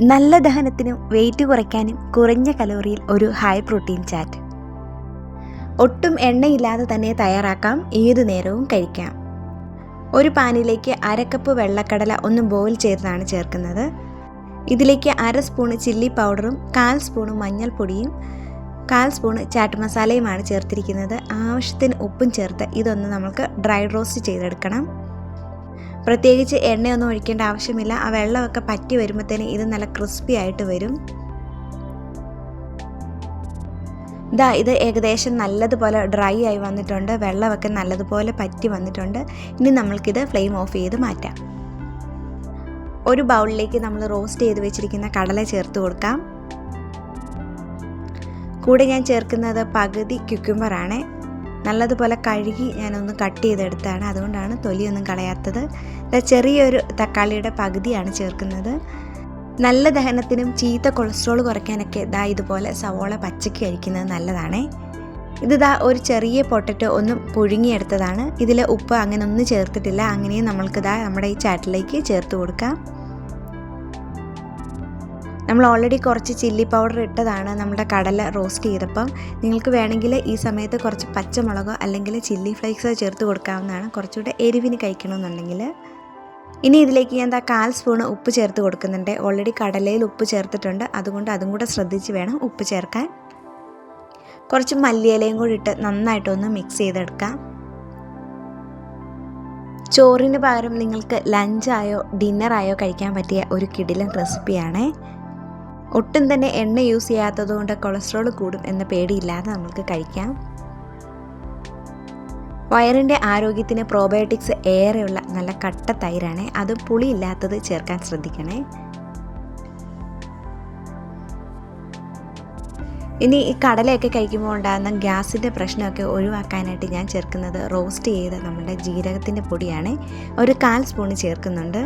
നല്ല ദഹനത്തിനും വെയിറ്റ് കുറയ്ക്കാനും കുറഞ്ഞ കലോറിയിൽ ഒരു ഹൈ പ്രോട്ടീൻ ചാറ്റ്. ഒട്ടും എണ്ണയില്ലാതെ തന്നെ തയ്യാറാക്കാം, ഏതു നേരവും കഴിക്കാം. ഒരു പാനിലേക്ക് 1/2 കപ്പ് വെള്ളക്കടല ഒന്ന് ബോയിൽ ചെയ്തതാണ് ചേർക്കുന്നത്. ഇതിലേക്ക് 1/2 സ്പൂണ് ചില്ലി പൗഡറും 1/4 സ്പൂണ് മഞ്ഞൾപ്പൊടിയും 1/4 സ്പൂണ് ചാറ്റ് മസാലയുമാണ് ചേർത്തിരിക്കുന്നത്. ആവശ്യത്തിന് ഉപ്പും ചേർത്ത് ഇതൊന്ന് നമുക്ക് ഡ്രൈ റോസ്റ്റ് ചെയ്തെടുക്കണം. പ്രത്യേകിച്ച് എണ്ണയൊന്നും ഒഴിക്കേണ്ട ആവശ്യമില്ല. ആ വെള്ളമൊക്കെ പറ്റി വരുമ്പോഴത്തേന് ഇത് നല്ല ക്രിസ്പി ആയിട്ട് വരും. ഇത് ഏകദേശം നല്ലതുപോലെ ഡ്രൈ ആയി വന്നിട്ടുണ്ട്. വെള്ളമൊക്കെ നല്ലതുപോലെ പറ്റി വന്നിട്ടുണ്ട്. ഇനി നമ്മൾക്കിത് ഫ്ലെയിം ഓഫ് ചെയ്ത് മാറ്റാം. ഒരു ബൗളിലേക്ക് നമ്മൾ റോസ്റ്റ് ചെയ്ത് വെച്ചിരിക്കുന്ന കടല ചേർത്ത് കൊടുക്കാം. കൂടെ ഞാൻ ചേർക്കുന്നത് പകുതി ക്യുക്കുംബറാണ്. നല്ലതുപോലെ കഴുകി ഞാനൊന്ന് കട്ട് ചെയ്തെടുത്താണ്, അതുകൊണ്ടാണ് തൊലിയൊന്നും കളയാത്തത്. ചെറിയൊരു തക്കാളിയുടെ പകുതിയാണ് ചേർക്കുന്നത്. നല്ല ദഹനത്തിനും ചീത്ത കൊളസ്ട്രോൾ കുറയ്ക്കാനൊക്കെ ഇതുപോലെ സവോള പച്ചയ്ക്ക് കഴിക്കുന്നത് നല്ലതാണേ. ഒരു ചെറിയ പൊട്ടറ്റോ ഒന്ന് പുഴുങ്ങിയെടുത്തതാണ്. ഇതിൽ ഉപ്പ് അങ്ങനെ ഒന്നും ചേർത്തിട്ടില്ല. അങ്ങനെയും നമ്മൾക്ക് നമ്മുടെ ഈ ചാറ്റിലേക്ക് ചേർത്ത് കൊടുക്കാം. നമ്മൾ ഓൾറെഡി കുറച്ച് ചില്ലി പൗഡർ ഇട്ടതാണ് നമ്മുടെ കടല റോസ്റ്റ് ചെയ്തപ്പം. നിങ്ങൾക്ക് വേണമെങ്കിൽ ഈ സമയത്ത് കുറച്ച് പച്ചമുളകോ അല്ലെങ്കിൽ ചില്ലി ഫ്ലേക്സോ ചേർത്ത് കൊടുക്കാവുന്നതാണ്, കുറച്ചുകൂടെ എരിവിന് കഴിക്കണമെന്നുണ്ടെങ്കിൽ. ഇനി ഇതിലേക്ക് ഞാൻ 1/4 സ്പൂണ് ഉപ്പ് ചേർത്ത് കൊടുക്കുന്നുണ്ട്. ഓൾറെഡി കടലയിൽ ഉപ്പ് ചേർത്തിട്ടുണ്ട്, അതുകൊണ്ട് അതും കൂടെ ശ്രദ്ധിച്ച് വേണം ഉപ്പ് ചേർക്കാൻ. കുറച്ച് മല്ലിയിലയും കൂടി ഇട്ട് നന്നായിട്ടൊന്ന് മിക്സ് ചെയ്തെടുക്കാം. ചോറിന് പകരം നിങ്ങൾക്ക് ലഞ്ചായോ ഡിന്നറായോ കഴിക്കാൻ പറ്റിയ ഒരു കിടിലൻ റെസിപ്പിയാണ്. ഒട്ടും തന്നെ എണ്ണ യൂസ് ചെയ്യാത്തതുകൊണ്ട് കൊളസ്ട്രോൾ കൂടും എന്ന പേടിയില്ലാതെ നമുക്ക് കഴിക്കാം. വയറിൻ്റെ ആരോഗ്യത്തിന് പ്രോബയോട്ടിക്സ് ഏറെയുള്ള നല്ല കട്ട തൈരാണ്. അത് പുളിയില്ലാത്തത് ചേർക്കാൻ ശ്രദ്ധിക്കണേ. ഇനി ഈ കടലയൊക്കെ കഴിക്കുമ്പോൾ ഉണ്ടാകുന്ന ഗ്യാസിൻ്റെ പ്രശ്നമൊക്കെ ഒഴിവാക്കാനായിട്ട് ഞാൻ ചേർക്കുന്നത് റോസ്റ്റ് ചെയ്ത നമ്മുടെ ജീരകത്തിൻ്റെ പൊടിയാണ്. ഒരു 1/4 സ്പൂണ് ചേർക്കുന്നുണ്ട്.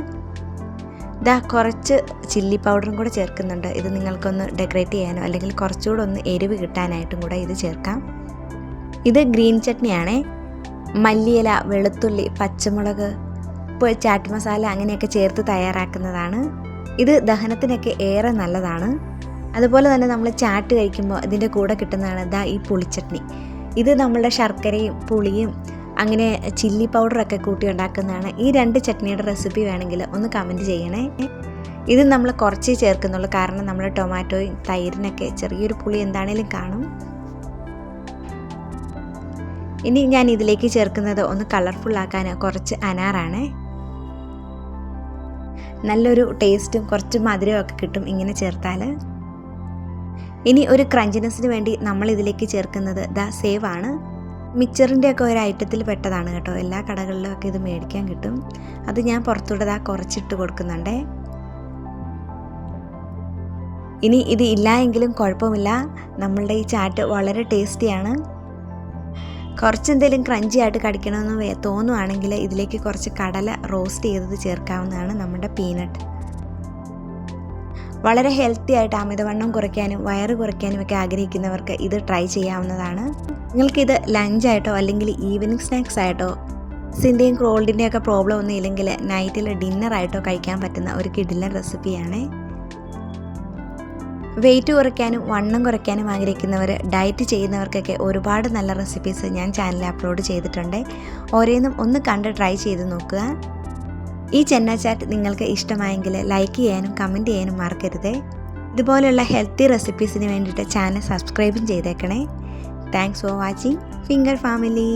കുറച്ച് ചില്ലി പൗഡറും കൂടെ ചേർക്കുന്നുണ്ട്. ഇത് നിങ്ങൾക്കൊന്ന് ഡെക്കറേറ്റ് ചെയ്യാനോ അല്ലെങ്കിൽ കുറച്ചുകൂടെ ഒന്ന് എരിവ് കിട്ടാനായിട്ടും കൂടെ ഇത് ചേർക്കാം. ഇത് ഗ്രീൻ ചട്നിയാണേ. മല്ലിയില, വെളുത്തുള്ളി, പച്ചമുളക്, ചാറ്റ് മസാല അങ്ങനെയൊക്കെ ചേർത്ത് തയ്യാറാക്കുന്നതാണ്. ഇത് ദഹനത്തിനൊക്കെ ഏറെ നല്ലതാണ്. അതുപോലെ തന്നെ നമ്മൾ ചാറ്റ് കഴിക്കുമ്പോൾ ഇതിൻ്റെ കൂടെ കിട്ടുന്നതാണ് ഈ പുളിച്ചട്നി. ഇത് നമ്മളുടെ ശർക്കരയും പുളിയും അങ്ങനെ ചില്ലി പൗഡറൊക്കെ കൂട്ടി ഉണ്ടാക്കുന്നതാണ്. ഈ 2 ചട്നിയുടെ റെസിപ്പി വേണമെങ്കിൽ ഒന്ന് കമൻറ്റ് ചെയ്യണേ. ഇത് നമ്മൾ കുറച്ചേ ചേർക്കുന്നുള്ളൂ, കാരണം നമ്മൾ ടൊമാറ്റോയും തൈരിനൊക്കെ ചെറിയൊരു പുളി എന്താണേലും കാണും. ഇനി ഞാൻ ഇതിലേക്ക് ചേർക്കുന്നത് ഒന്ന് കളർഫുള്ളാക്കാൻ കുറച്ച് അനാറാണ്. നല്ലൊരു ടേസ്റ്റും കുറച്ച് മധുരവും ഒക്കെ കിട്ടും ഇങ്ങനെ ചേർത്താൽ. ഇനി ഒരു ക്രഞ്ചിനെസ്സിന് വേണ്ടി നമ്മൾ ഇതിലേക്ക് ചേർക്കുന്നത് സേവാണ്. മിക്സറിൻ്റെയൊക്കെ ഒരു ഐറ്റത്തിൽ പെട്ടതാണ് കേട്ടോ. എല്ലാ കടകളിലും ഒക്കെ ഇത് മേടിക്കാൻ കിട്ടും. അത് ഞാൻ പുറത്തൂടെ കുറച്ചിട്ട് കൊടുക്കുന്നുണ്ടേ. ഇനി ഇത് ഇല്ല എങ്കിലും കുഴപ്പമില്ല, നമ്മളുടെ ഈ ചാറ്റ് വളരെ ടേസ്റ്റിയാണ്. കുറച്ചെന്തെങ്കിലും ക്രഞ്ചി ആയിട്ട് കടിക്കണമെന്ന് തോന്നുവാണെങ്കിൽ ഇതിലേക്ക് കുറച്ച് കടല റോസ്റ്റ് ചെയ്തത് ചേർക്കാവുന്നതാണ്, നമ്മുടെ പീനട്ട്. വളരെ ഹെൽത്തി ആയിട്ട് അമിതവണ്ണം കുറയ്ക്കാനും വയറ് കുറയ്ക്കാനും ഒക്കെ ആഗ്രഹിക്കുന്നവർക്ക് ഇത് ട്രൈ ചെയ്യാവുന്നതാണ്. നിങ്ങൾക്കിത് ലഞ്ചായിട്ടോ അല്ലെങ്കിൽ ഈവനിങ് സ്നാക്സ് ആയിട്ടോ, സിൻ്റെയും കോൾഡിൻ്റെയും ഒക്കെ പ്രോബ്ലം ഒന്നും ഇല്ലെങ്കിൽ നൈറ്റിൽ ഡിന്നറായിട്ടോ കഴിക്കാൻ പറ്റുന്ന ഒരു കിടിലൻ റെസിപ്പിയാണ്. വെയിറ്റ് കുറയ്ക്കാനും വണ്ണം കുറയ്ക്കാനും ആഗ്രഹിക്കുന്നവർ, ഡയറ്റ് ചെയ്യുന്നവർക്കൊക്കെ ഒരുപാട് നല്ല റെസിപ്പീസ് ഞാൻ ചാനലിൽ അപ്ലോഡ് ചെയ്തിട്ടുണ്ട്. ഓരോന്നും ഒന്ന് കണ്ട് ട്രൈ ചെയ്ത് നോക്കുക. ഈ ചെന്ന ചാറ്റ് നിങ്ങൾക്ക് ഇഷ്ടമായെങ്കിൽ ലൈക്ക് ചെയ്യാനും കമൻറ്റ് ചെയ്യാനും മറക്കരുത്. ഇതുപോലെയുള്ള ഹെൽത്തി റെസിപ്പീസിന് വേണ്ടിയിട്ട് ചാനൽ സബ്സ്ക്രൈബും ചെയ്തേക്കണേ. Thanks for watching finger family.